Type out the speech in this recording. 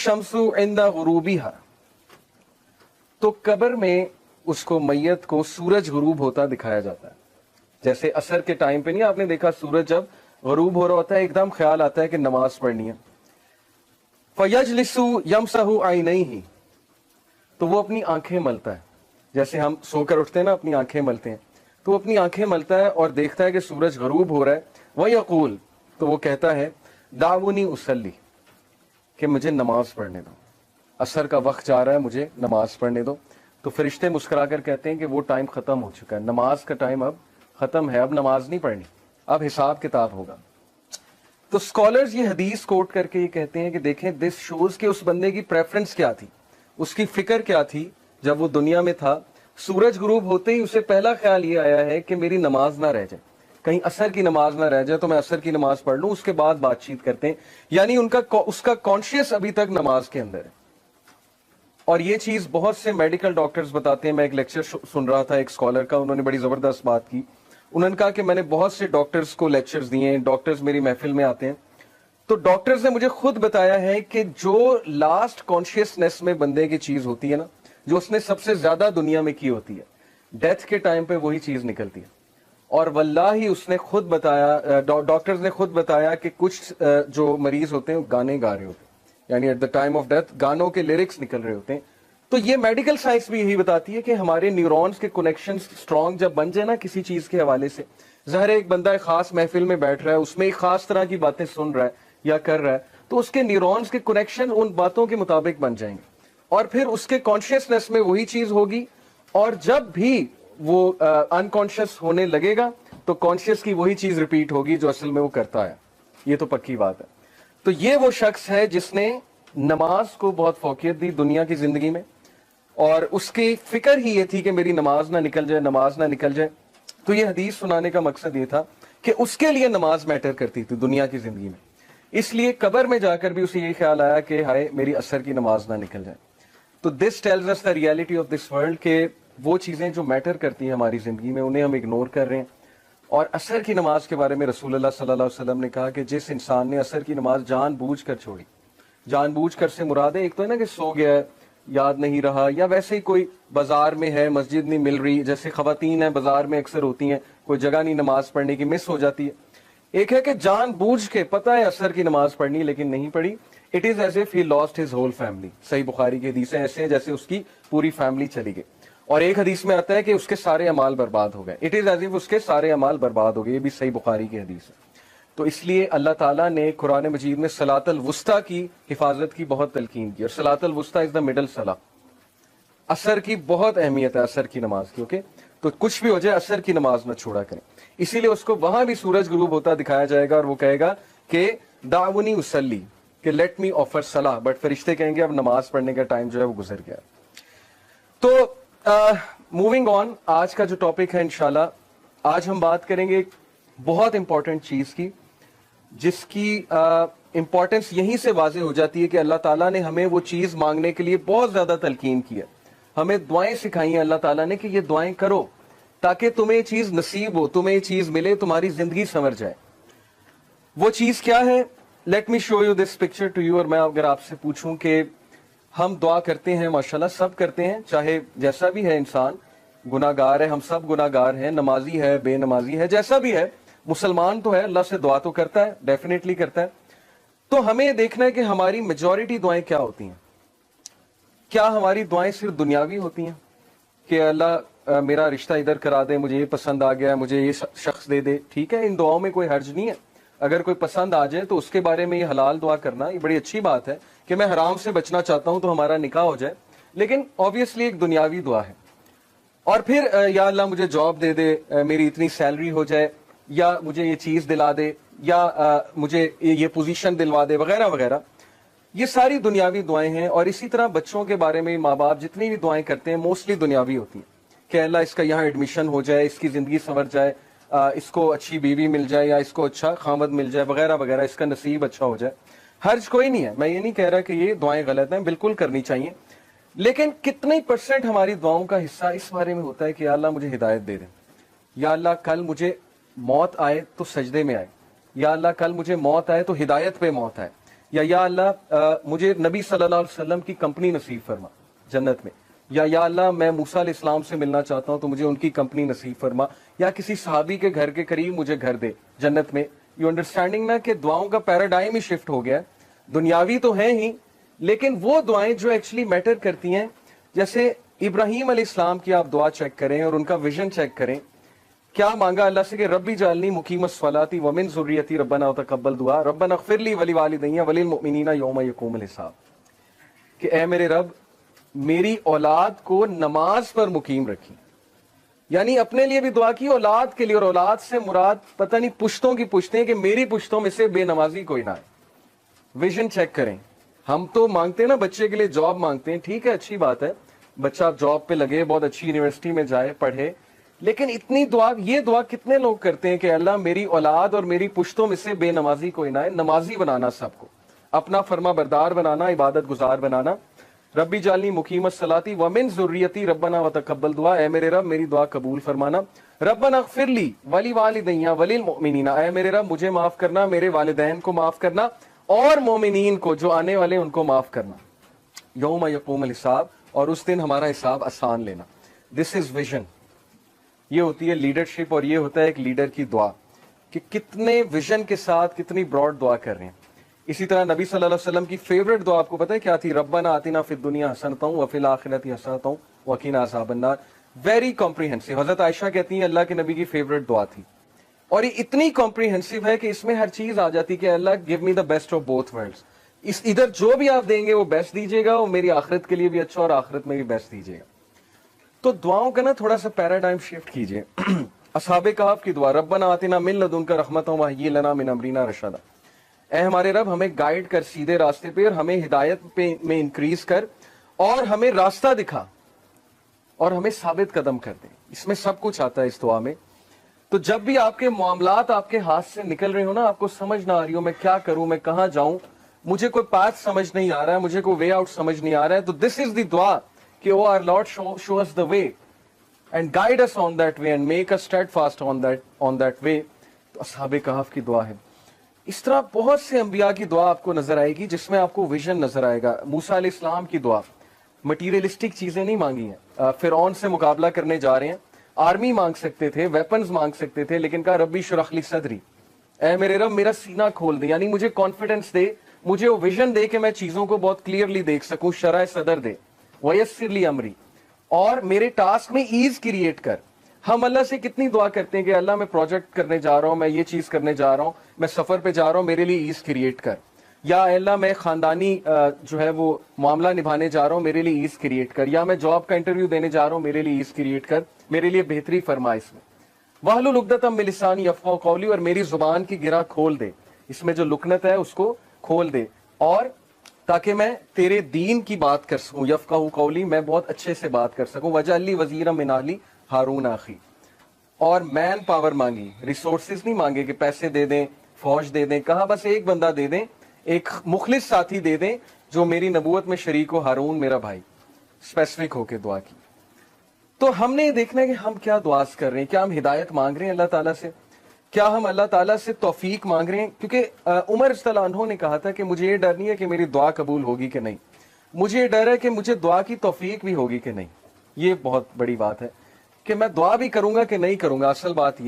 शम्सु इंदा गुरूबिहा, तो कब्र में उसको मैयत को सूरज गुरूब होता दिखाया जाता है। जैसे असर के टाइम पे नहीं आपने देखा सूरज जब गुरूब हो रहा होता है एकदम ख्याल आता है कि नमाज पढ़नी है। फयजलिसु यमसहु आइनैहि, तो वो अपनी आंखें मलता है, जैसे हम सोकर उठते हैं ना अपनी आंखें मलते हैं, तो वो अपनी आंखें मलता है और देखता है कि सूरज गुरूब हो रहा है। वयक़ूल, तो वो कहता है दाऊनी उसल्ली, कि मुझे नमाज पढ़ने दो, असर का वक्त जा रहा है, मुझे नमाज पढ़ने दो। तो फरिश्ते मुस्कुराकर कहते हैं कि वो टाइम खत्म हो चुका है, नमाज का टाइम अब खत्म है, अब नमाज नहीं पढ़नी, अब हिसाब किताब होगा। तो स्कॉलर्स ये हदीस कोट करके ये कहते हैं कि देखें दिस शोज के उस बंदे की प्रेफरेंस क्या थी, उसकी फिक्र क्या थी जब वो दुनिया में था। सूरज गुरूब होते ही उसे पहला ख्याल ये आया है कि मेरी नमाज ना रह जाए, कहीं असर की नमाज ना रह जाए, तो मैं असर की नमाज पढ़ लूं, उसके बाद बातचीत करते हैं। यानी उसका कॉन्शियस अभी तक नमाज के अंदर है। और ये चीज बहुत से मेडिकल डॉक्टर्स बताते हैं। मैं एक लेक्चर सुन रहा था एक स्कॉलर का, उन्होंने बड़ी जबरदस्त बात की। उन्होंने कहा कि मैंने बहुत से डॉक्टर्स को लेक्चर्स दिए हैं, डॉक्टर्स मेरी महफिल में आते हैं, तो डॉक्टर्स ने मुझे खुद बताया है कि जो लास्ट कॉन्शियसनेस में बंदे की चीज होती है ना, जो उसने सबसे ज्यादा दुनिया में की होती है, डेथ के टाइम पे वही चीज निकलती है। और वल्लाही उसने खुद बताया, डॉक्टर्स ने खुद बताया कि कुछ जो मरीज होते हैं वो गाने गा रहे होते हैं, यानी at the time of death गानों के लिरिक्स निकल रहे होते हैं। तो ये मेडिकल साइंस भी यही बताती है कि हमारे न्यूरॉन्स के कनेक्शंस स्ट्रांग जब बन जाए ना किसी चीज के हवाले से, ज़ाहिर है एक बंदा एक खास महफिल में बैठ रहा है, उसमें एक खास तरह की बातें सुन रहा है या कर रहा है, तो उसके न्यूरॉन्स के कनेक्शन उन बातों के मुताबिक बन जाएंगे और फिर उसके कॉन्शियसनेस में वही चीज होगी। और जब भी वो अनकॉन्शियस होने लगेगा तो कॉन्शियस की वही चीज रिपीट होगी जो असल में वो करता है। ये तो पक्की बात है। तो ये वो शख्स है जिसने नमाज को बहुत फौकियत दी दुनिया की जिंदगी में, और उसकी फिक्र ही ये थी कि मेरी नमाज ना निकल जाए, नमाज ना निकल जाए। तो ये हदीस सुनाने का मकसद ये था कि उसके लिए नमाज मैटर करती थी दुनिया की जिंदगी में, इसलिए कब्र में जाकर भी उसे ये ख्याल आया कि हाय मेरी असर की नमाज ना निकल जाए। तो this tells us the reality of this world, के वो चीजें जो मैटर करती हैं हमारी जिंदगी में उन्हें हम इग्नोर कर रहे हैं। और असर की नमाज के बारे में रसूलुल्लाह सल्लल्लाहु अलैहि वसल्लम ने कहा कि जिस इंसान ने असर की नमाज जानबूझकर छोड़ी, जानबूझकर से मुराद है एक तो है ना कि सो गया है, याद नहीं रहा, या वैसे ही कोई बाजार में है मस्जिद नहीं मिल रही, जैसे खवातीन है बाजार में अक्सर होती हैं, कोई जगह नहीं नमाज पढ़ने की, मिस हो जाती है। एक है कि जानबूझ के पता है असर की नमाज पढ़नी लेकिन नहीं पढ़ी, it is as if he lost his whole family. सही बुखारी की हदीस है, ऐसे है जैसे उसकी पूरी फैमिली चली गई। और एक हदीस में आता है कि उसके सारे अमाल बर्बाद हो गए, इट इज एज इफ उसके सारे अमाल बर्बाद हो गए। ये भी सही बुखारी की हदीस है। तो इसलिए अल्लाह ताला ने कुरान मजीद में सलातुल वुस्ता की हिफाजत की बहुत तलकीन की, और सलातुल वुस्ता इज द मिडल सला। असर की बहुत अहमियत है, असर की नमाज की। ओके, तो कुछ भी हो जाए असर की नमाज न छोड़ा करें। इसीलिए उसको वहां भी सूरज गुरूब होता दिखाया जाएगा और वो कहेगा कि दावनी उसल्ली, कि लेट मी ऑफर सलाह, बट फरिश्ते कहेंगे अब नमाज पढ़ने का टाइम जो है वो गुजर गया। तो मूविंग ऑन, आज का जो टॉपिक है इंशाल्लाह, आज हम बात करेंगे एक बहुत इंपॉर्टेंट चीज की, जिसकी इंपॉर्टेंस यहीं से वाज़ेह हो जाती है कि अल्लाह ताला ने हमें वो चीज मांगने के लिए बहुत ज्यादा तलकीन की है, हमें दुआएं सिखाई हैं अल्लाह ताला ने कि ये दुआएं करो ताकि तुम्हें ये चीज नसीब हो, तुम्हें ये चीज मिले, तुम्हारी जिंदगी संवर जाए। वो चीज क्या है? Let me show you this picture to you. और मैं अगर आपसे पूछूं कि हम दुआ करते हैं, माशाल्लाह सब करते हैं, चाहे जैसा भी है इंसान, गुनाहगार है, हम सब गुनाहगार हैं, नमाजी है, बेनमाजी है, जैसा भी है, मुसलमान तो है, अल्लाह से दुआ तो करता है, डेफिनेटली करता है। तो हमें देखना है कि हमारी मेजॉरिटी दुआएं क्या होती हैं। क्या हमारी दुआएं सिर्फ दुनियावी होती हैं कि अल्लाह मेरा रिश्ता इधर करा दे, मुझे ये पसंद आ गया, मुझे ये शख्स दे दे, ठीक है, इन दुआओं में कोई हर्ज नहीं है। अगर कोई पसंद आ जाए तो उसके बारे में ये हलाल दुआ करना ये बड़ी अच्छी बात है कि मैं हराम से बचना चाहता हूं तो हमारा निकाह हो जाए, लेकिन ऑब्वियसली एक दुनियावी दुआ है। और फिर या अल्लाह मुझे जॉब दे दे, मेरी इतनी सैलरी हो जाए, या मुझे ये चीज दिला दे, या मुझे ये पोजीशन दिलवा दे, वगैरह वगैरह। ये सारी दुनियावी दुआएं हैं। और इसी तरह बच्चों के बारे में माँ बाप जितनी भी दुआएं करते हैं मोस्टली दुनियावी होती हैं कि अल्लाह इसका यहाँ एडमिशन हो जाए, इसकी जिंदगी संवर जाए, इसको अच्छी बीवी मिल जाए, या इसको अच्छा खामद मिल जाए, वगैरह वगैरह, इसका नसीब अच्छा हो जाए। हर्ज कोई नहीं है, मैं ये नहीं कह रहा कि ये दुआएं गलत हैं, बिल्कुल करनी चाहिए, लेकिन कितने % हमारी दुआओं का हिस्सा इस बारे में होता है कि या अल्लाह मुझे हिदायत दे दे, या अल्लाह कल मुझे मौत आए तो सजदे में आए, या अल्लाह कल मुझे मौत आए तो हिदायत पे मौत आए, یا اللہ مجھے نبی صلی اللہ علیہ وسلم کی کمپنی نصیب فرما جنت میں، یا اللہ میں موسیٰ علیہ السلام سے ملنا چاہتا ہوں تو مجھے ان کی کمپنی نصیب فرما، یا کسی صحابی کے گھر کے قریب مجھے گھر دے جنت میں. یو انڈرسٹینڈنگ نا کہ دعاؤں کا پیراڈائم ہی شفٹ ہو گیا ہے. دنیاوی تو ہیں ہی، لیکن وہ دعائیں جو ایکچولی میٹر کرتی ہیں، جیسے ابراہیم علیہ السلام کی آپ دعا چیک کریں اور ان کا ویژن چیک کریں. کیا مانگا اللہ سے کہ ربی جعلنی مقیم الصلاۃ ومن ذریتی ربنا وتقبل دعا ربنا اغفر لی ولوالدی وللمؤمنین یوم یقوم الحساب، کہ اے میرے رب میری اولاد کو نماز پر مقیم رکھی. یعنی اپنے لیے بھی دعا کی، اولاد کے لیے، اور اولاد سے مراد پتہ نہیں پشتوں کی پشتیں، کہ میری پشتوں میں سے بے نمازی کوئی نہ ہے. ویژن چیک کریں. ہم تو مانگتے ہیں نا بچے کے لیے جاب مانگتے ہیں، ٹھیک ہے اچھی بات ہے، بچہ جاب پہ لگے، بہت اچھی یونیورسٹی میں جائے پڑھے، لیکن اتنی دعا، یہ دعا کتنے لوگ کرتے ہیں کہ اللہ میری اولاد اور میری پشتوں میں سے بے نمازی کوئی نہ ہے. نمازی بنانا سب کو، اپنا فرما بردار بنانا، عبادت گزار بنانا. ربی جعلنی مقیم الصلاۃ ومن ذریتی ربنا وتقبل دعا، اے میرے رب میری دعا قبول فرمانا. ربنا اغفر لی ولوالدی وللمؤمنین، اے میرے رب مجھے معاف کرنا، میرے والدین کو معاف کرنا، اور مومنین کو جو آنے والے ان کو معاف کرنا. یوم یقوم الحساب، اور اس دن ہمارا حساب آسان لینا. دس از ویژن. یہ ہوتی ہے لیڈرشپ، اور یہ ہوتا ہے ایک لیڈر کی دعا، کہ کتنے ویژن کے ساتھ کتنی براڈ دعا کر رہے ہیں. اسی طرح نبی صلی اللہ علیہ وسلم کی فیوریٹ دعا آپ کو پتہ ہے کیا تھی؟ ربنا آتنا فی الدنیا حسنۃ وفی الآخرۃ حسنۃ وقنا عذاب النار. Very comprehensive. حضرت عائشہ کہتی ہیں اللہ کے نبی کی فیوریٹ دعا تھی، اور یہ اتنی کمپریہنسو ہے کہ اس میں ہر چیز آ جاتی کہ Allah gave me the best of both worlds. ادھر جو بھی آپ دیں گے وہ بیسٹ دیجیے گا، اور میری آخرت کے لیے بھی اچھا، اور آخرت میں بھی بیسٹ دیجیے گا. تو دعاؤں کا نا تھوڑا سا پیراڈائم شفٹ کیجیے. اصحاب کہف کی دعا، ربنا آتنا من لدنک رحمۃ وہیئ لنا من امرنا رشدا، اے ہمارے رب ہمیں گائیڈ کر سیدھے راستے پہ، اور ہمیں ہدایت پہ میں انکریز کر، اور ہمیں راستہ دکھا، اور ہمیں ثابت قدم کر دے. اس میں سب کچھ آتا ہے اس دعا میں. تو جب بھی آپ کے معاملات آپ کے ہاتھ سے نکل رہے ہو نا، آپ کو سمجھ نہ آ رہی ہو میں کیا کروں، میں کہاں جاؤں، مجھے کوئی پاتھ سمجھ نہیں آ رہا ہے، مجھے کوئی وے آؤٹ سمجھ نہیں آ رہا ہے، تو دس از دی دعا کہ O our Lord show us the way and guide us on that way and make us steadfast on that way. تو اصحاب کہف کی دعا ہے. اس طرح بہت سے انبیاء کی دعا آپ کو نظر آئے گی جس میں آپ کو ویژن نظر آئے گا. موسیٰ علیہ السلام کی دعا، مٹیریلسٹک چیزیں نہیں مانگی ہیں. فرعون سے مقابلہ کرنے جا رہے ہیں، آرمی مانگ سکتے تھے، ویپنز مانگ سکتے تھے، لیکن کہا ربی اشرح لی صدری، اے میرے رب میرا سینہ کھول دے، یعنی مجھے کانفیڈنس دے، مجھے وہ ویژن دے کہ میں چیزوں کو بہت کلیئرلی دیکھ سکوں، شرح صدر دے. ویسر لی امری، اور میرے ٹاسک میں ایز کریٹ کر. ہم اللہ سے کتنی دعا کرتے ہیں کہ اللہ میں پروجیکٹ کرنے جا رہا ہوں، میں یہ چیز کرنے جا رہا ہوں، میں سفر پہ جا رہا ہوں، میرے لیے ایز کریٹ کر. یا اللہ میں خاندانی جو ہے وہ معاملہ نبھانے جا رہا ہوں، میرے لیے ایز کریٹ کر. یا میں جاب کا انٹرویو دینے جا رہا ہوں، میرے لیے ایز کریٹ کر، میرے لیے بہتری فرما اس میں. واحلل عقدۃ من لسانی یفقہوا قولی، اور میری زبان کی گرہ کھول دے، اس میں جو لکنت ہے اس کو کھول دے، اور تاکہ میں تیرے دین کی بات کر سکوں. یفقہوا قولی، میں بہت اچھے سے بات کر سکوں. واجعل لی وزیرا من اہلی ہارون اخی، اور مین پاور مانگی، ریسورسز نہیں مانگے کہ پیسے دے دیں، فوج دے دیں. کہا بس ایک بندہ دے دیں، ایک مخلص ساتھی دے دیں جو میری نبوت میں شریک ہو، ہارون میرا بھائی. اسپیسیفک ہو کے دعا کی. تو ہم نے یہ دیکھنا ہے کہ ہم کیا دعاز کر رہے ہیں. کیا ہم ہدایت مانگ رہے ہیں اللہ تعالیٰ سے؟ کیا ہم اللہ تعالیٰ سے توفیق مانگ رہے ہیں؟ کیونکہ عمر رضی اللہ عنہ نے کہا تھا کہ مجھے یہ ڈر نہیں ہے کہ میری دعا قبول ہوگی کہ نہیں، مجھے یہ ڈر ہے کہ مجھے دعا کی توفیق بھی ہوگی کہ نہیں. یہ بہت بڑی بات ہے کہ میں دعا بھی کروں گا کہ نہیں کروں گا. اصل بات یہ